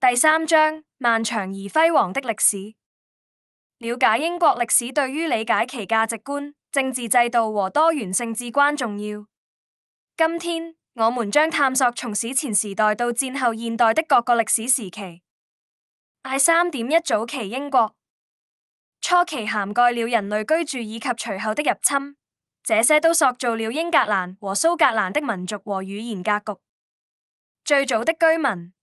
第三章：漫長而輝煌的歷史。了解英國歷史對於理解其價值觀、政治制度和多元性至關重要。今天，我們將探索從史前時代到戰後現代的各個歷史時期。I3.1 早期英國，初期涵蓋了人類居住以及隨後的入侵，這些都塑造了英格蘭和蘇格蘭的民族和語言格局。最早的居民，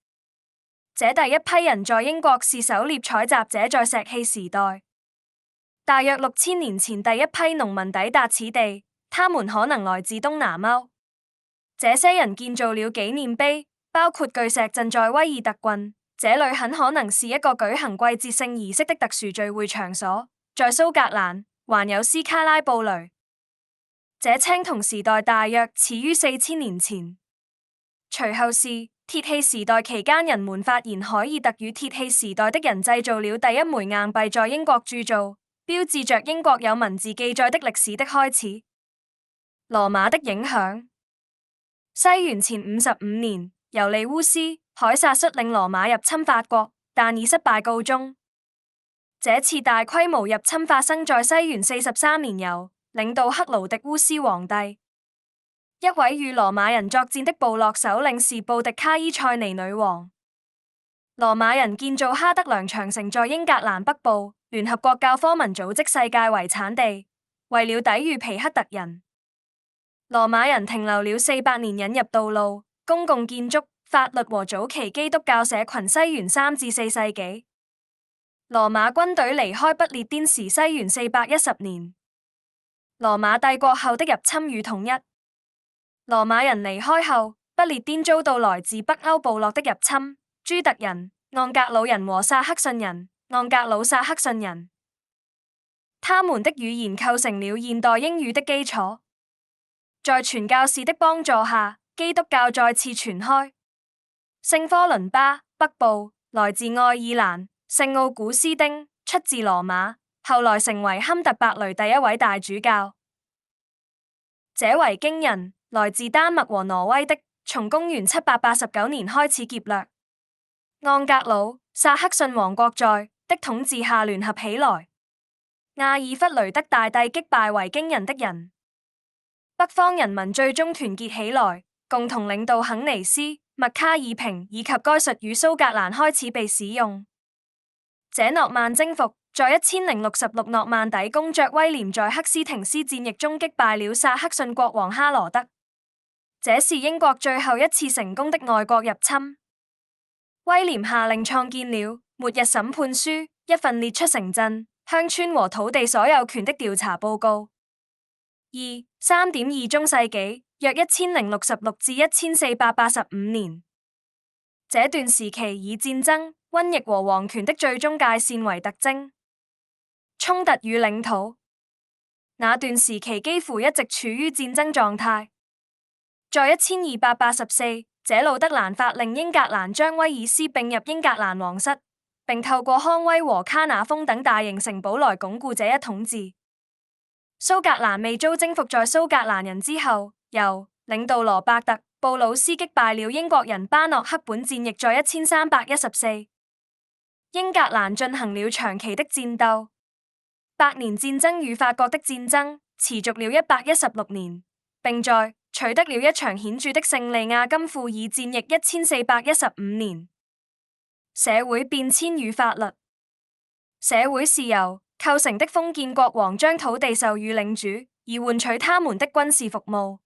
這第一批人在英國是狩獵採集者，在石器時代，大約6000年前第一批農民抵達此地，他們可能來自東南歐。這些人建造了紀念碑，包括巨石陣在威爾特郡，這裡很可能是一個舉行季節性儀式的特殊聚會場所。在蘇格蘭，還有斯卡拉布雷，這青銅時代大約始於4000年前。隨後是鐵器時代期間，人們發現凱爾特與鐵器時代的人製造了第一枚硬幣，在英國鑄造，標誌着英國有文字記載的歷史的開始。羅馬的影響。西元前55年，由利烏斯·凱撒率領羅馬入侵法國，但以失敗告終。這次大規模入侵發生在西元43年，由領導克勞迪烏斯皇帝。一位與羅馬人作戰的部落首領是布迪卡伊塞尼女王。羅馬人建造哈德良長城在英格蘭北部，聯合國教科文組織世界遺產地，為了抵禦皮克特人。羅馬人停留了400年，引入道路、公共建築、法律和早期基督教社群。西元3至4世紀，羅馬軍隊離開不列顛時，西元410年。羅馬帝國後的入侵與統一。羅馬人離開後，不列顛遭到來自北歐部落的入侵，朱特人、盎格魯人和薩克遜人。盎格魯薩克遜人，他們的語言構成了現代英語的基礎。在傳教士的幫助下，基督教再次傳開。聖科倫巴北部，來自愛爾蘭。聖奧古斯丁出自羅馬，後來成為坎特伯雷第一位大主教。這維京人來自丹麥和挪威的，從公元789年開始劫掠。盎格魯薩克遜王國在的統治下聯合起來。亞爾弗雷德大帝擊敗維京人的人，北方人民最終團結起來，共同領導肯尼斯、麥卡爾平以及該術語蘇格蘭開始被使用。這諾曼征服在1066，諾曼底公爵威廉在克斯廷斯戰役中擊敗了薩克遜國王哈羅德，這是英國最後一次成功的外國入侵。威廉下令創建了末日審判書，一份列出城鎮、鄉村和土地所有權的調查報告。3.2中世紀約1066至1485年，這段時期以戰爭、瘟疫和王權的最終界線為特徵。衝突與領土，那段時期幾乎一直處於戰爭狀態。在1284，這魯德蘭法令英格蘭將威爾斯併入英格蘭皇室，並透過康威和卡那封等大型城堡來鞏固這一統治。蘇格蘭未遭征服，在蘇格蘭人之後，由領導羅伯特·布魯斯擊敗了英國人。巴諾克本戰役在1314，英格蘭進行了長期的戰鬥。百年戰爭與法國的戰爭持續了116年，並在取得了一場顯著的勝利——亞金庫爾戰役1415年。社會變遷與法律。社會是由構成的封建國王將土地授予領主，以換取他們的軍事服務。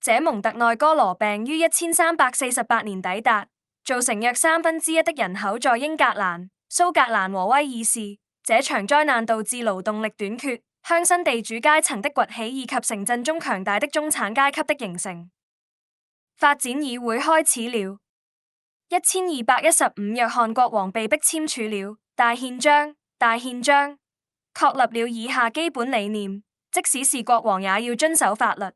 這蒙特內哥羅病於1348年抵達，造成約1/3的人口在英格蘭、蘇格蘭和威爾士。這場災難導致勞動力短缺、鄉紳地主階層的崛起以及城鎮中強大的中產階級的形成。發展議會開始了。1215，約翰國王被迫簽署了大憲章。大憲章確立了以下基本理念：即使是國王也要遵守法律。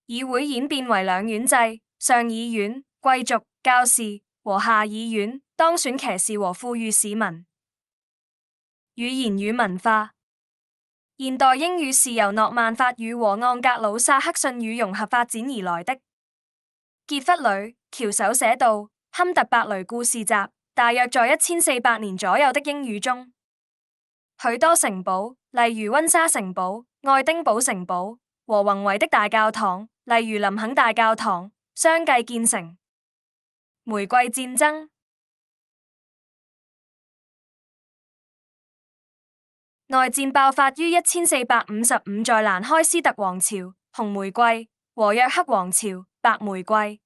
議會演變為兩院制，上議院貴族、教士和下議院當選騎士和富裕市民。語言與文化。現代英語是由諾曼法語和盎格魯撒克遜語融合發展而來的。傑弗呂、喬手寫道：坎特伯雷故事集，大約在1400年左右的英語中，許多城堡，例如溫莎城堡、愛丁堡城堡和宏偉的大教堂，例如林肯大教堂，相繼建成。玫瑰戰爭，內戰爆發於1455，在蘭開斯特王朝紅玫瑰和約克王朝白玫瑰。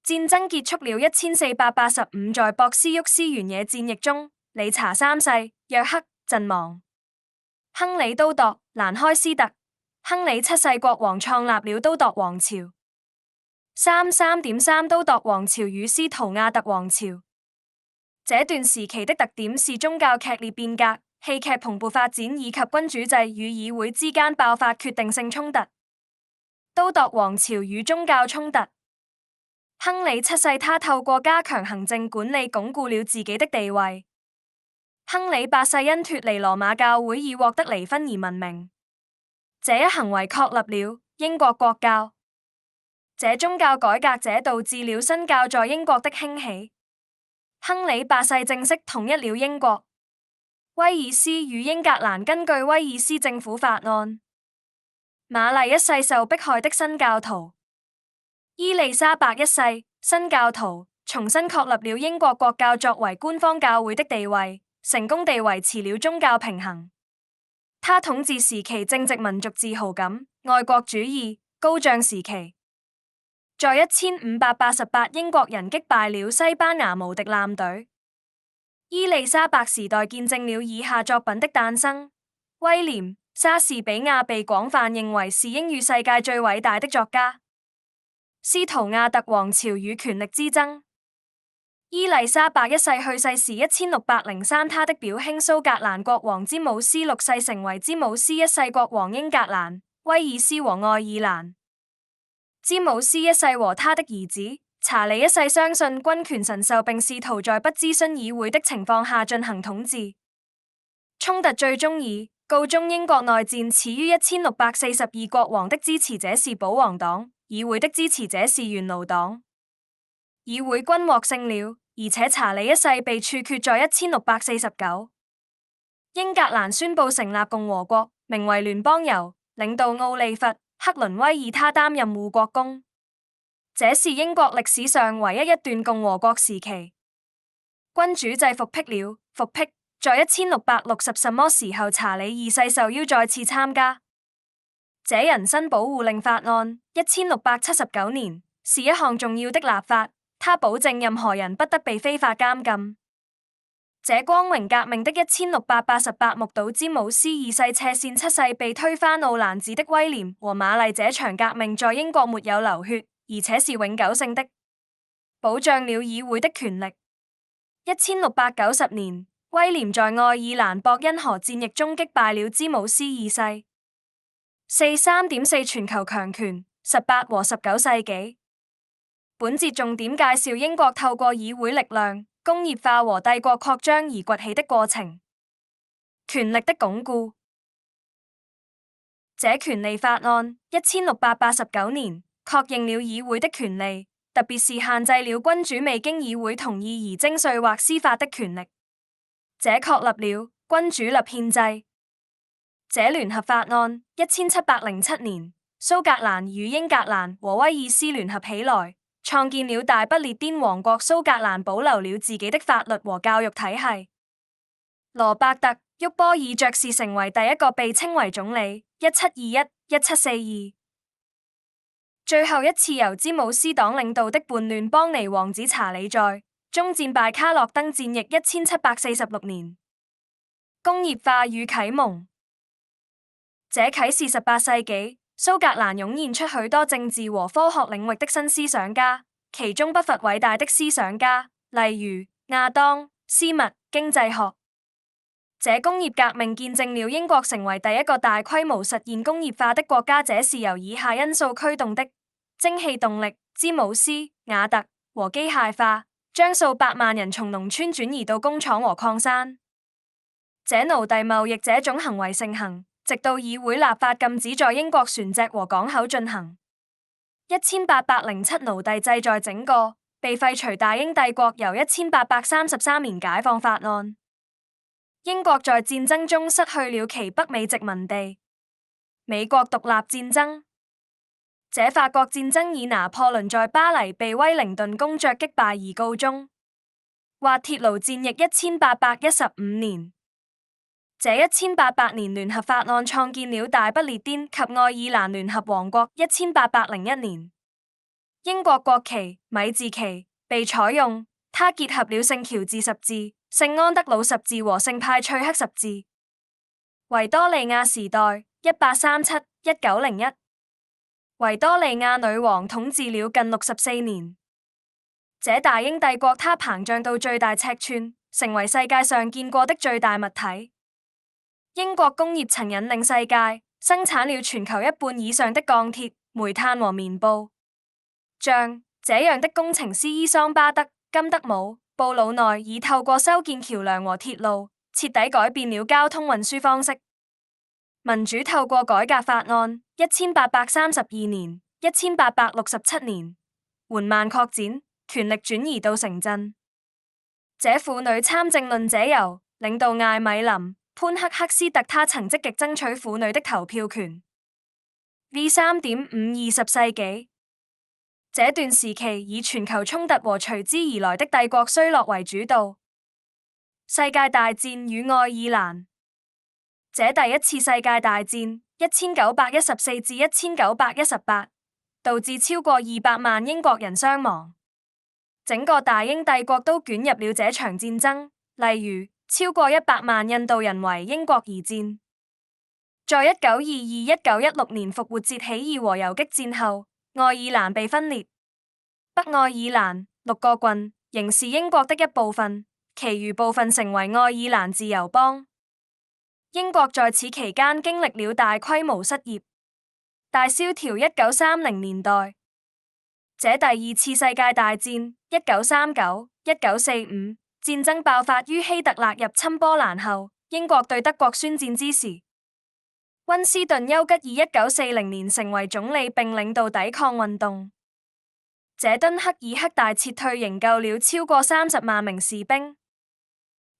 戰爭結束了1485，在博斯沃斯原野戰役中，理查三世約克陣亡。亨利都鐸蘭開斯特，亨利七世國王創立了都鐸王朝。3.3都鐸王朝與斯圖亞特王朝。這段時期的特點是宗教劇烈變革、戲劇蓬勃發展以及君主制與議會之間爆發決定性衝突。都鐸王朝與宗教衝突。亨利七世他透過加強行政管理鞏固了自己的地位。亨利八世因脫離羅馬教會已獲得離婚而聞名，這一行為確立了英國國教。這宗教改革者導致了新教在英國的興起。亨利八世正式統一了英國。威爾斯與英格蘭根據威爾斯政府法案。瑪麗一世受迫害的新教徒。伊麗莎白一世新教徒重新確立了英國國教作為官方教會的地位，成功地維持了宗教平衡。他統治時期正值民族自豪感、愛國主義高漲時期。在1588，英國人擊敗了西班牙無敵艦隊。伊麗莎白時代見證了以下作品的誕生。威廉莎士比亞被廣泛認為是英語世界最偉大的作家。斯圖亞特王朝與權力之爭。伊麗莎白一世去世時1603，她的表兄蘇格蘭國王詹姆斯六世成為詹姆斯一世國王英格蘭、威爾斯和愛爾蘭。詹姆斯一世和他的兒子查理一世相信君權神授，並試圖在不諮詢議會的情況下進行統治。衝突最終以告終，英國內戰始於1642，國王的支持者是保皇黨，議會的支持者是元老黨。議會均獲勝了，而且查理一世被處決在1649。英格蘭宣布成立共和國，名為聯邦，由領導奧利弗·克倫威爾他擔任護國公。這是英國歷史上唯一一段共和國時期。君主制復辟了，復辟在1660什麼時候，查理二世受邀再次參加。這人身保護令法案1679年是一項重要的立法，他保證任何人不得被非法監禁。這光榮革命的1688，目睹詹姆斯二世斜線七世被推翻奧蘭治的威廉和瑪麗，這場革命在英國沒有流血，而且是永久性的，保障了議會的權力。1690年，威廉在愛爾蘭博恩河戰役中擊敗了詹姆斯二世。3.4全球強權18和19世紀。本節重點介紹英國透過議會力量、工業化和帝國擴張而崛起的過程。權力的鞏固。這權利法案1689年確認了議會的權利，特別是限制了君主未經議會同意而徵稅或司法的權力。這確立了君主立憲制。這聯合法案1707年，蘇格蘭與英格蘭和威爾斯聯合起來，創建了大不列顛王國。蘇格蘭保留了自己的法律和教育體系。羅伯特·沃波爾爵士成為第一個被稱為總理。1721-1742。最後一次由詹姆斯黨領導的叛亂邦尼王子查理在終戰敗卡洛登戰役1746年。工業化與啟蒙。這啟示18世紀蘇格蘭湧現出許多政治和科學領域的新思想家，其中不乏偉大的思想家，例如亞當、斯密。經濟學。這工業革命見證了英國成為第一個大規模實現工業化的國家，這是由以下因素驅動的：蒸汽動力、詹姆斯、瓦特和機械化，將數百萬人從農村轉移到工廠和礦山。這奴隸貿易這種行為盛行，直到議會立法禁止在英國船隻和港口進行。1807奴隸制在整個被廢除大英帝國由1833年解放法案。英國在戰爭中失去了其北美殖民地。美國獨立戰爭，這法國戰爭以拿破崙在巴黎被威靈頓公爵擊敗而告終。滑鐵盧戰役1815年，這1800年聯合法案創建了大不列顛及愛爾蘭聯合王國。1801年，英國國旗米字旗被採用，它結合了聖喬治十字、聖安德魯十字和聖派翠克十字。維多利亞時代1837-1901，維多利亞女王統治了近64年。這大英帝國它膨脹到最大尺寸，成為世界上見過的最大物體。英國工業曾引領世界，生產了全球一半以上的鋼鐵、煤炭和棉布。像這樣的工程師伊桑巴德、金德姆、布魯內已透過修建橋樑和鐵路，徹底改變了交通運輸方式。民主透過改革法案1832年、1867年緩慢擴展，權力轉移到城鎮。這婦女參政論者由領導艾米琳、潘克斯特，她曾積極爭取婦女的投票權。V3.5 20世紀，這段時期以全球衝突和隨之而來的帝國衰落為主導。世界大戰與愛爾蘭，這第一次世界大戰1914至1918導致超過200萬英國人傷亡，整個大英帝國都捲入了這場戰爭。例如，超過100萬印度人為英國而戰。在1922-1916年復活節起義和游擊戰後，愛爾蘭被分裂，北愛爾蘭6個郡仍是英國的一部分，其餘部分成為愛爾蘭自由邦。英國在此期間經歷了大規模失業、大蕭條。1930年代，這第二次世界大戰1939-1945戰爭爆發於希特勒入侵波蘭後，英國對德國宣戰之時，溫斯頓·丘吉爾1940年成為總理並領導抵抗運動。這敦克爾克大撤退營救了超過30萬名士兵。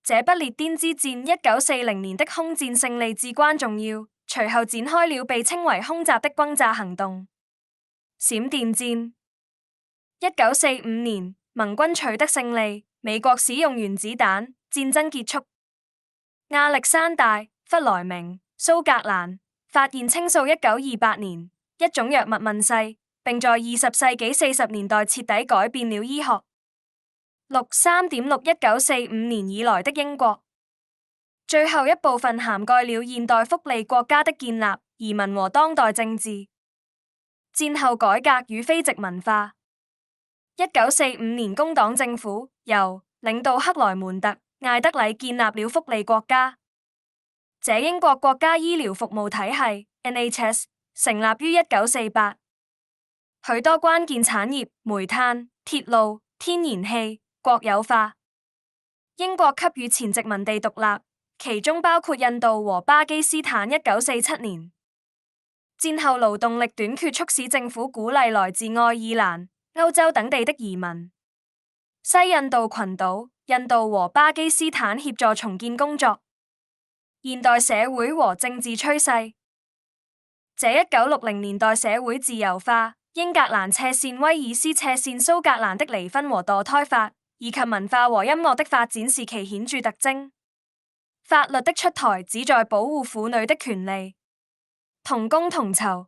這不列顛之戰1940年的空戰勝利至關重要，隨後展開了被稱為空襲的轟炸行動。閃電戰1945年，盟軍取得勝利，美國使用原子彈，戰爭結束。亞歷山大、弗萊明、蘇格蘭發現氰素1928年，一種藥物問世，並在20世紀40年代徹底改變了醫學。3.6 1945年以來的英國，最後一部分涵蓋了現代福利國家的建立、移民和當代政治。戰後改革與非殖文化。1945年工黨政府由領導克萊門特、艾德禮建立了福利國家。這英國國家醫療服務體系 NHS 成立於1948，許多關鍵產業煤炭、鐵路、天然氣國有化。英國給予前殖民地獨立，其中包括印度和巴基斯坦。1947年，戰後勞動力短缺促使政府鼓勵來自愛爾蘭、歐洲等地的移民。西印度群島、印度和巴基斯坦協助重建工作。現代社會和政治趨勢，這1960年代社會自由化、英格蘭斜線、威爾斯斜線、蘇格蘭的離婚和墮胎法，以及文化和音樂的發展是其顯著特徵。法律的出台旨在保護婦女的權利。同工同酬。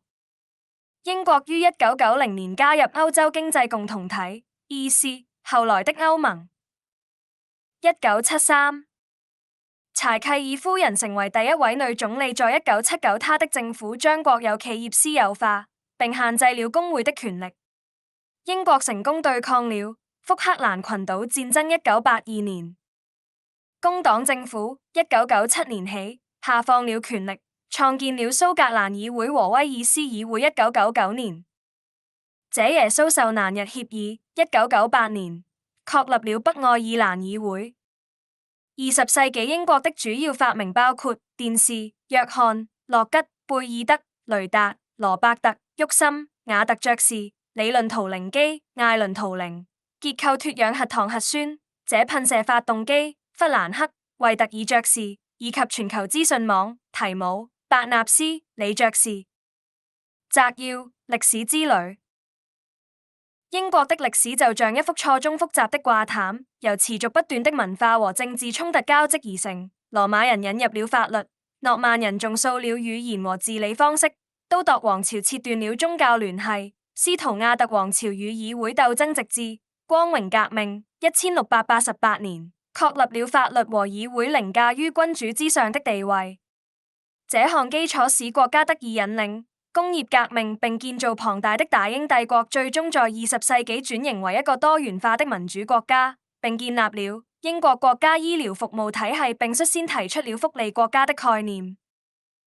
英國於1990年加入歐洲經濟共同體 EC， 後來的歐盟。1973，柴契爾夫人成為第一位女總理。在1979，她的政府將國有企業私有化，並限制了工會的權力。英國成功對抗了福克蘭群島戰爭。1982年，工黨政府1997年起下放了權力，創建了蘇格蘭議會和威爾斯議會。1999年，這耶穌受難日協議1998年確立了北愛爾蘭議會。20世紀英國的主要發明包括電視、約翰、洛吉、貝爾德、雷達、羅伯特、沃森、瓦特爵士、理論圖靈機、艾倫圖靈、結構脫氧核糖核酸，這噴射發動機、弗蘭克、惠特爾爵士以及全球資訊網、提姆、伯納斯、李爵士。摘要：歷史之旅。英國的歷史就像一幅錯綜複雜的掛毯，由持續不斷的文化和政治衝突交織而成。羅馬人引入了法律，諾曼人重塑了語言和治理方式，都鐸王朝切斷了宗教聯繫，斯圖亞特王朝與議會鬥爭直至光榮革命1688年，確立了法律和議會凌駕於君主之上的地位。這項基礎使國家得以引領工業革命，並建造龐大的大英帝國，最終在20世紀轉型為一個多元化的民主國家，並建立了英國國家醫療服務體系，並率先提出了福利國家的概念。